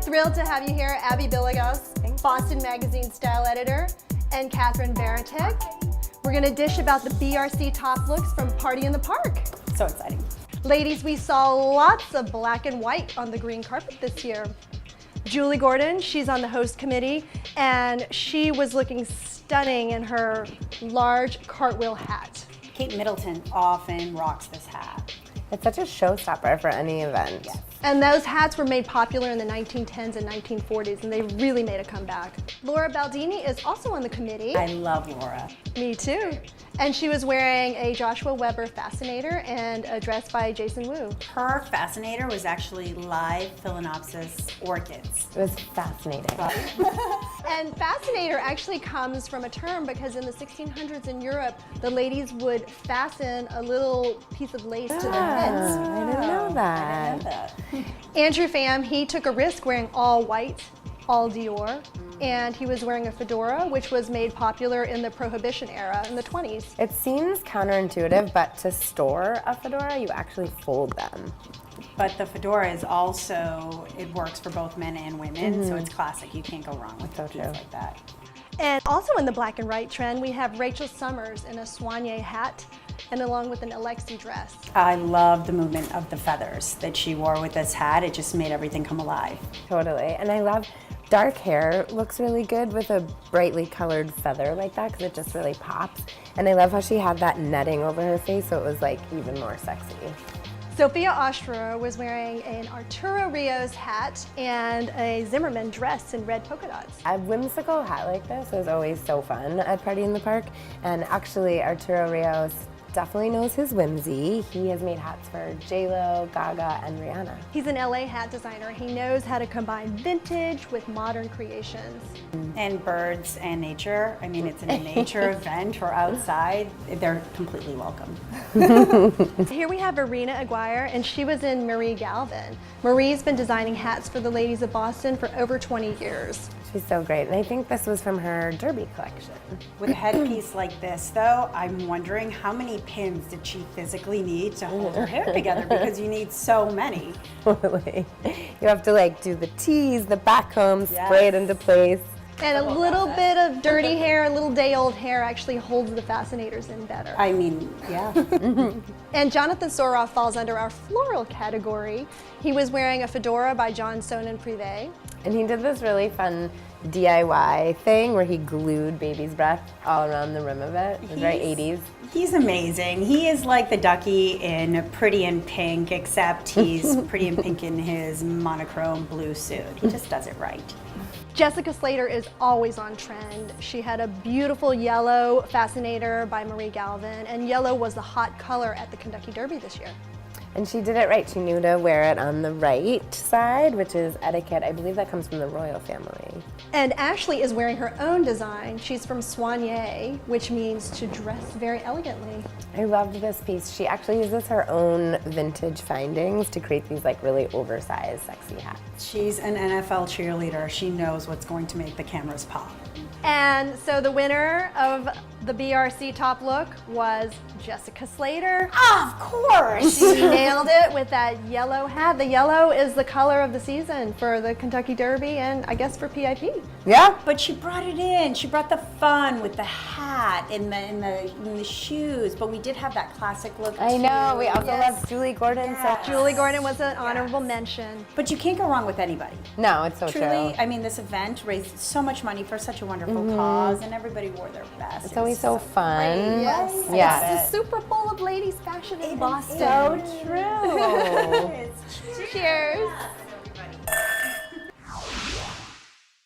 Thrilled to have you here, Abby Bielagus, Boston Magazine style editor, and Catherine Varitek. We're going to dish about the BRC top looks from Party in the Park. So exciting. Ladies, we saw lots of black and white on the green carpet this year. Julie Gordon, she's on the host committee, and she was looking stunning in her large cartwheel hat. Kate Middleton often rocks this hat. It's such a showstopper for any event. Yes. And those hats were made popular in the 1910s and 1940s, and they really made a comeback. Laura Baldini is also on the committee. I love Laura. Me too. And she was wearing a Joshua Weber fascinator and a dress by Jason Wu. Her fascinator was actually live Phalaenopsis orchids. It was fascinating. And fascinator actually comes from a term because in the 1600s in Europe, the ladies would fasten a little piece of lace to their heads. I didn't know that. I didn't know that. Andrew Pham, he took a risk wearing all white, all Dior, and he was wearing a fedora, which was made popular in the Prohibition era in the 20s. It seems counterintuitive, but to store a fedora, you actually fold them. But the fedora is also, it works for both men and women, so it's classic. You can't go wrong with So a piece true. like that. And also in the black and white trend, we have Rachel Summers in a soigné hat and along with an Alexi dress. I love the movement of the feathers that she wore with this hat. It just made everything come alive. Totally. And I love dark hair looks really good with a brightly colored feather like that because it just really pops. And I love how she had that netting over her face so it was like even more sexy. Sophia OSTRER was wearing an Arturo Rios hat and a Zimmermann dress in red polka dots. A whimsical hat like this is always so fun at Party in the Park. And actually Arturo Rios definitely knows his whimsy. He has made hats for J-Lo, Gaga, and Rihanna. He's an LA hat designer. He knows how to combine vintage with modern creations. And birds and nature. I mean, it's a nature event or outside. They're completely welcome. Here we have IRINA Aguirre, and she was in Marie Galvin. Marie's been designing hats for the ladies of Boston for over 20 years. She's so great. And I think this was from her Derby collection. With a headpiece like this, though, I'm wondering how many pins did she physically need to hold her hair together because you need so many. Totally. You have to like do the tease, the back comb, spray it into place. And a little bit of dirty hair, a little day-old hair actually holds the fascinators in better. I mean, yeah. And Jonathan Soroff falls under our floral category. He was wearing a fedora by John Sonnen Privé. And he did this really fun DIY thing where he glued baby's breath all around the rim of it. It was very 80s. He's amazing. He is like the ducky in Pretty in Pink, except he's Pretty in Pink in his monochrome blue suit. He just does it right. Jessica Slater is always on trend. She had a beautiful yellow fascinator by Marie Galvin, and yellow was the hot color at the Kentucky Derby this year. And she did it right. She knew to wear it on the right side, which is etiquette. I believe that comes from the royal family. And Ashley is wearing her own design. She's from soigné, which means to dress very elegantly. I loved this piece. She actually uses her own vintage findings to create these like really oversized, sexy hats. She's an NFL cheerleader. She knows what's going to make the cameras pop. And so the winner of the BRC top look was Jessica Slater. Of course! She nailed it with that yellow hat. The yellow is the color of the season for the Kentucky Derby and I guess for PIP. Yeah. But she brought it in. She brought the fun with the hat and the shoes. But we did have that classic look I know. too. We also love Julie Gordon. Yes. So Julie Gordon was an honorable mention. But you can't go wrong with anybody. no, it's so Truly, true. I mean, this event raised so much money for such a wonderful cause, and everybody wore their best. It's always so fun. Yes. Yeah. It's the Super Bowl of ladies fashion in Boston. So true. Cheers.